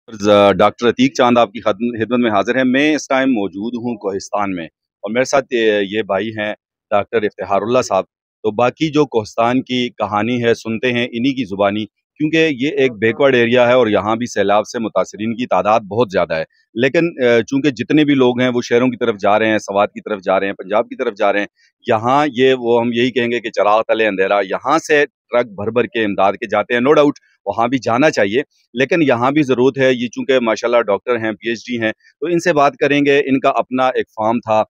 Doctor Atiq चांद आपकी खिदमत में हाजिर है। मैं इस टाइम मौजूद हूँ कोहिस्तान में और मेरे साथ ये भाई हैं डॉक्टर इफ्तिखारुल्लाह साहब। तो बाकी जो कोहिस्तान की कहानी है सुनते हैं इन्हीं की ज़ुबानी, क्योंकि ये एक बैकवर्ड एरिया है और यहाँ भी सैलाब से मुतासरीन की तादाद बहुत ज़्यादा है। लेकिन चूंकि जितने भी लोग हैं वो शहरों की तरफ जा रहे हैं, सवात की तरफ जा रहे हैं, पंजाब की तरफ जा रहे हैं। यहाँ ये वो हम यही कहेंगे कि चराग तले अंधेरा, यहाँ से ट्रक भर भर के इमदाद के जाते हैं। नो डाउट वहाँ भी जाना चाहिए, लेकिन यहाँ भी ज़रूरत है। ये चूंकि माशाल्लाह डॉक्टर हैं, पीएचडी हैं, तो इनसे बात करेंगे। इनका अपना एक फार्म था,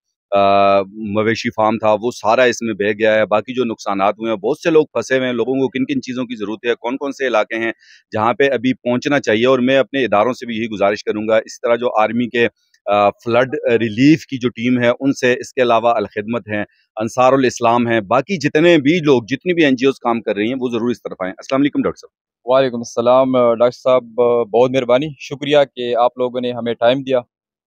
मवेशी फार्म था, वो सारा इसमें बह गया है। बाकी जो नुकसानात हुए हैं, बहुत से लोग फंसे हुए हैं। लोगों को किन किन चीज़ों की ज़रूरत है, कौन कौन से इलाके हैं जहाँ पे अभी पहुँचना चाहिए। और मैं अपने इदारों से भी यही गुजारिश करूँगा, इस तरह जो आर्मी के फ्लड रिलीफ की जो टीम है उनसे, इसके अलावा अलखिदमत हैं, अंसारुल इस्लाम हैं, बाकी जितने भी लोग, जितनी भी एनजीओज काम कर रही हैं, वो ज़रूर इस तरफ आएँ। अस्सलाम वालेकुम डॉक्टर साहब। वालेकुम अस्सलाम डॉक्टर साहब, बहुत मेहरबानी, शुक्रिया कि आप लोगों ने हमें टाइम दिया,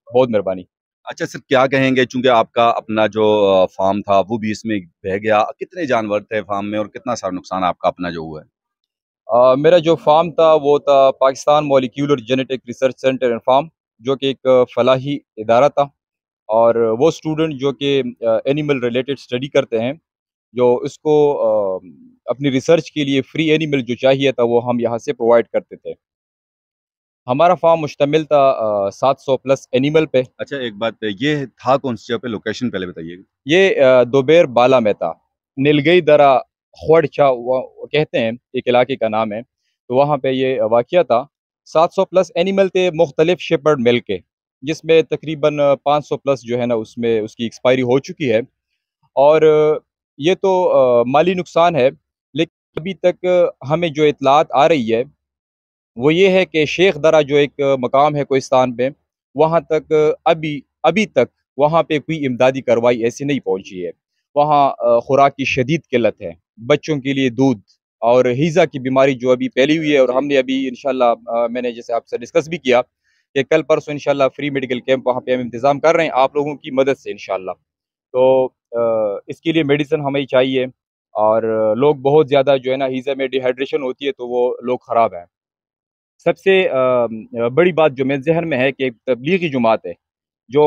बहुत मेहरबानी। अच्छा सर, क्या कहेंगे, चूंकि आपका अपना जो फार्म था वो भी इसमें बह गया, कितने जानवर थे फार्म में और कितना सारा नुकसान आपका अपना जो हुआ है? मेरा जो फार्म था वो था Pakistan molecular genetic research centre and farm, जो कि एक फलाही इदारा था। और वो स्टूडेंट जो कि एनिमल रिलेटेड स्टडी करते हैं, जो इसको अपनी रिसर्च के लिए फ्री एनिमल जो चाहिए था वो हम यहाँ से प्रोवाइड करते थे। हमारा फार्म मुश्तमिल था 700 प्लस एनिमल पे। अच्छा एक बात, ये था कौन सी जगह पे, लोकेशन पहले बताइएगा। ये दोबेर बाला में था, नीलगई दरा ख्वड़चा वो कहते हैं, एक इलाके का नाम है। तो वहाँ पे ये वाक़या था। 700 प्लस एनिमल थे, मुख्तलिफ शेपर्ड मिल के, जिसमें तकरीबन 500 प्लस जो है ना उसमें उसकी एक्सपायरी हो चुकी है। और ये तो माली नुकसान है, लेकिन अभी तक हमें जो इतलात आ रही है वो ये है कि शेख दरा जो एक मकाम है कोहिस्तान में, वहाँ तक अभी अभी तक वहाँ पे कोई इमदादी कार्रवाई ऐसी नहीं पहुँची है। वहाँ खुराक की शदीद किल्लत है, बच्चों के लिए दूध और हीज़ा की बीमारी जो अभी फैली हुई है। और हमने अभी इंशाल्लाह मैंने जैसे आपसे डिस्कस भी किया कि कल परसों इंशाल्लाह फ्री मेडिकल कैंप वहाँ पे हम इंतज़ाम कर रहे हैं आप लोगों की मदद से इंशाल्लाह। तो इसके लिए मेडिसिन हमें चाहिए। और लोग बहुत ज़्यादा जो है ना हीज़ा में डिहाइड्रेशन होती है तो वो लोग ख़राब हैं। सबसे बड़ी बात जो मेरे ज़हन में है कि एक तबलीगी जुमात है, जो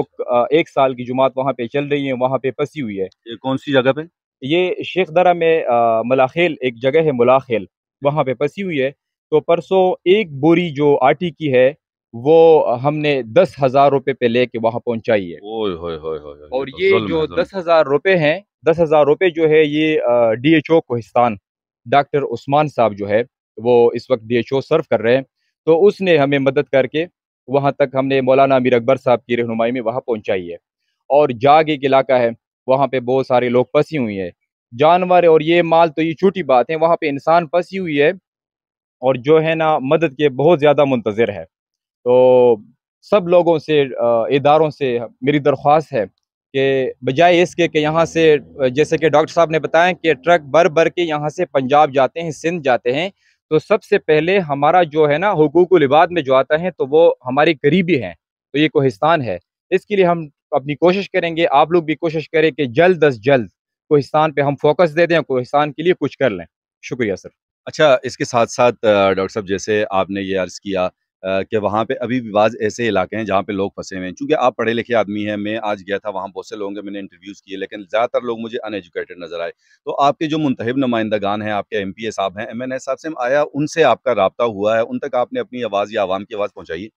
1 साल की जुमात वहाँ पे चल रही है, वहाँ पे फँसी हुई है। ये कौन सी जगह पे? ये शेख दरा में मलाखेल एक जगह है, मुलाखेल, वहाँ पे फँसी हुई है। तो परसों एक बोरी जो आटे की है, वो हमने 10,000 रुपए पे लेके वहाँ पहुँचाई है। ओए होए होए होए होए, ये और तो ये जुल्म है, जो जुल्म। 10,000 रुपए हैं, 10,000 रुपए जो है ये डीएचओ कोहिस्तान डॉक्टर उस्मान साहब जो है, वो इस वक्त डीएचओ सर्व कर रहे हैं। तो उसने हमें मदद करके वहाँ तक हमने मौलाना अमीर अकबर साहब की रहनुमाई में वहाँ पहुँचाई है। और जाग एक इलाका है, वहाँ पे बहुत सारे लोग फंसी हुई हैं, जानवर और ये माल तो ये छोटी बात है, वहाँ पे इंसान फंसी हुई है और जो है ना मदद के बहुत ज़्यादा मुंतज़िर है। तो सब लोगों से इदारों से मेरी दरख्वास्त है कि बजाय इसके कि यहाँ से जैसे कि डॉक्टर साहब ने बताया कि ट्रक भर भर के यहाँ से पंजाब जाते हैं, सिंध जाते हैं। तो सबसे पहले हमारा जो है ना हुकूकुल इबाद में जो आता है तो वो हमारे करीबी हैं, तो ये कोहिस्तान है। इसके लिए हम अपनी कोशिश करेंगे, आप लोग भी कोशिश करें कि जल्द अज जल्द कोहिस्तान पे हम फोकस दे दें, कोहिस्तान के लिए कुछ कर लें। शुक्रिया सर। अच्छा, इसके साथ साथ डॉक्टर साहब, जैसे आपने ये अर्ज़ किया कि वहाँ पे अभी भी बाज़ ऐसे इलाके हैं जहाँ पे लोग फँसे हुए हैं। चूँकि आप पढ़े लिखे आदमी हैं, मैं आज गया था वहाँ, बहुत से लोगों के मैंने इंटरव्यूज़ किए, लेकिन ज़्यादातर लोग मुझे अनएजुकेटेड नज़र आए। तो आपके जो मुंतखब नुमाइंदगान हैं, आपके एमपीए साहब हैं, एमएनए साहब से आया, उनसे आपका राब्ता हुआ है? उन तक आपने अपनी आवाज़ या आवाम की आवाज़ पहुँचाई है?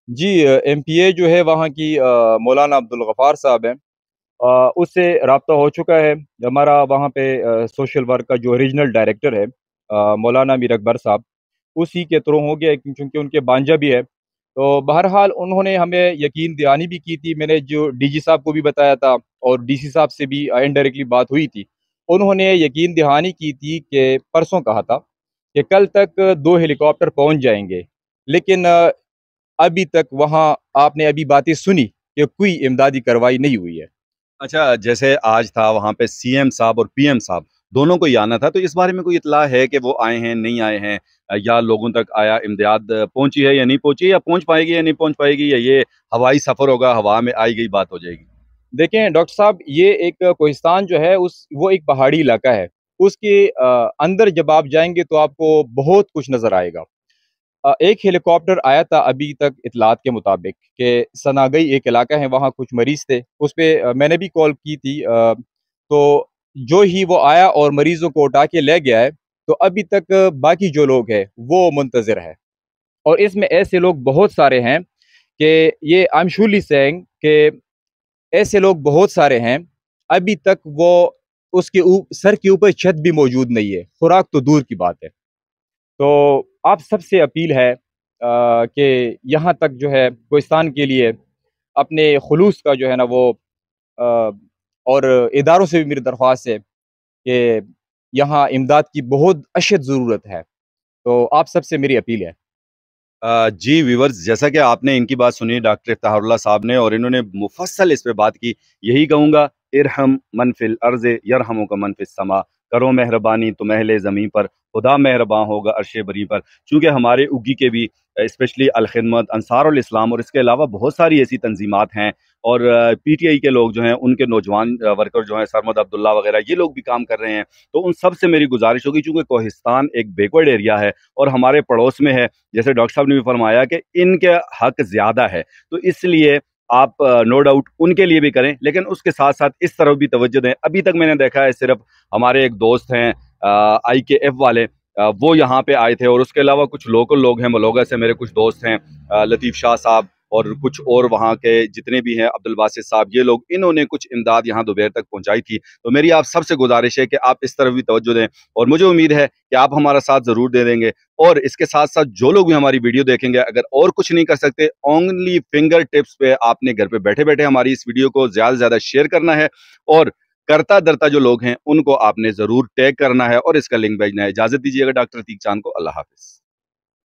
जी, एमपीए जो है वहाँ की मौलाना अब्दुल गफ़ार साहब हैं, उससे रब्ता हो चुका है। हमारा वहाँ पे सोशल वर्क का जो रीजनल डायरेक्टर है मौलाना मीर अकबर साहब, उसी के थ्रू हो गया क्योंकि उनके भांजा भी है। तो बहरहाल उन्होंने हमें यकीन दहानी भी की थी, मैंने जो डीजी साहब को भी बताया था और डीसी साहब से भी इनडायरेक्टली बात हुई थी। उन्होंने यकीन दहानी की थी कि परसों कहा था कि कल तक 2 हेलीकॉप्टर पहुँच जाएँगे। लेकिन अभी तक वहाँ आपने अभी बातें सुनी कि कोई इमदादी कार्रवाई नहीं हुई है। अच्छा, जैसे आज था वहाँ पे सीएम साहब और पीएम साहब, दोनों को ही आना था, तो इस बारे में कोई इत्तला है कि वो आए हैं, नहीं आए हैं? या लोगों तक आया इमदाद पहुँची है या नहीं पहुँची, या पहुँच पाएगी या नहीं पहुँच पाएगी, या ये हवाई सफ़र होगा, हवा में आई गई बात हो जाएगी? देखें डॉक्टर साहब, ये एक कोहिस्तान जो है उस वो एक पहाड़ी इलाका है। उसके अंदर जब आप जाएँगे तो आपको बहुत कुछ नज़र आएगा। ایک ہیلی کاپٹر آیا تھا ابھی تک اطلاعات کے مطابق کہ سناگئی ایک علاقہ ہے، وہاں کچھ مریض تھے، اس پہ میں نے بھی کال کی تھی، تو جو ہی وہ آیا اور مریضوں کو اٹھا کے لے گیا ہے، تو ابھی تک باقی جو لوگ ہیں وہ منتظر ہے، اور اس میں ایسے لوگ بہت سارے ہیں کہ یہ آئی ایم شورلی سیئنگ کہ ایسے لوگ بہت سارے ہیں ابھی تک وہ اس کے سر کے اوپر چھت بھی موجود نہیں ہے، خوراک تو دور کی بات ہے۔ تو آپ سب سے اپیل ہے کہ یہاں تک جو ہے کوہستان کے لیے اپنے خلوص کا جو ہے نا وہ اور اداروں سے بھی میری درخواست ہے کہ یہاں امداد کی بہت اشد ضرورت ہے، تو آپ سب سے میری اپیل ہے۔ جی ویورز، جیسا کہ آپ نے ان کی بات سنی ڈاکٹر افتخار اللہ صاحب نے، اور انہوں نے مفصل اس پہ بات کی، یہی کہوں گا ارحم من فی الارض یرحمک من فی السماء، کرو مہربانی تم اہل زمین پر، خدا مہربان ہوگا عرش بری پر۔ چونکہ ہمارے اگی کے بھی اسپیشلی الخدمت، انصار الاسلام اور اس کے علاوہ بہت ساری ایسی تنظیمات ہیں، اور پی ٹی آئی کے لوگ جو ہیں، ان کے نوجوان ورکر جو ہیں، سرمد عبداللہ وغیرہ، یہ لوگ بھی کام کر رہے ہیں۔ تو ان سب سے میری گزارش ہوگی، چونکہ کوہستان ایک بیکورڈ ایریا ہے اور ہمارے پڑوس میں ہے، جیسے ڈاکٹر صاحب نے بھی فرمایا کہ ان کے حق زیادہ ہے، تو اس لیے آپ نو ڈاؤٹ ان کے لیے بھی کریں، لیکن اس کے ساتھ ساتھ اس طرف بھی توجہ دیں۔ ابھی تک میں نے دیکھا ہے صرف ہمارے ایک دوست ہیں آئی کے ایف والے، وہ یہاں پہ آئے تھے، اور اس کے علاوہ کچھ لوکل لوگ ہیں، ملوگا سے میرے کچھ دوست ہیں، لطیف شاہ صاحب اور کچھ اور وہاں کے جتنے بھی ہیں، عبدالباسط صاحب، یہ لوگ، انہوں نے کچھ امداد یہاں دوبہر تک پہنچائی تھی۔ تو میری آپ سب سے گزارش ہے کہ آپ اس طرف بھی توجہ دیں، اور مجھے امید ہے کہ آپ ہمارا ساتھ ضرور دے دیں گے۔ اور اس کے ساتھ ساتھ جو لوگ بھی ہماری ویڈیو دیکھیں گے، اگر اور کچھ نہیں کر سکتے، اونلی فنگر ٹپس پہ آپ نے گھر پہ بیٹھے بیٹھے ہماری اس ویڈیو کو زیادہ سے زیادہ شیئر کرنا ہے، اور کرتا درتا جو لوگ ہیں ان کو آپ نے ضرور ٹیگ کرنا ہے اور اس کا لنک بھیجنا ہے۔ اجازت دیجیے گا ڈاکٹر عتیق چاند کو، اللہ حافظ۔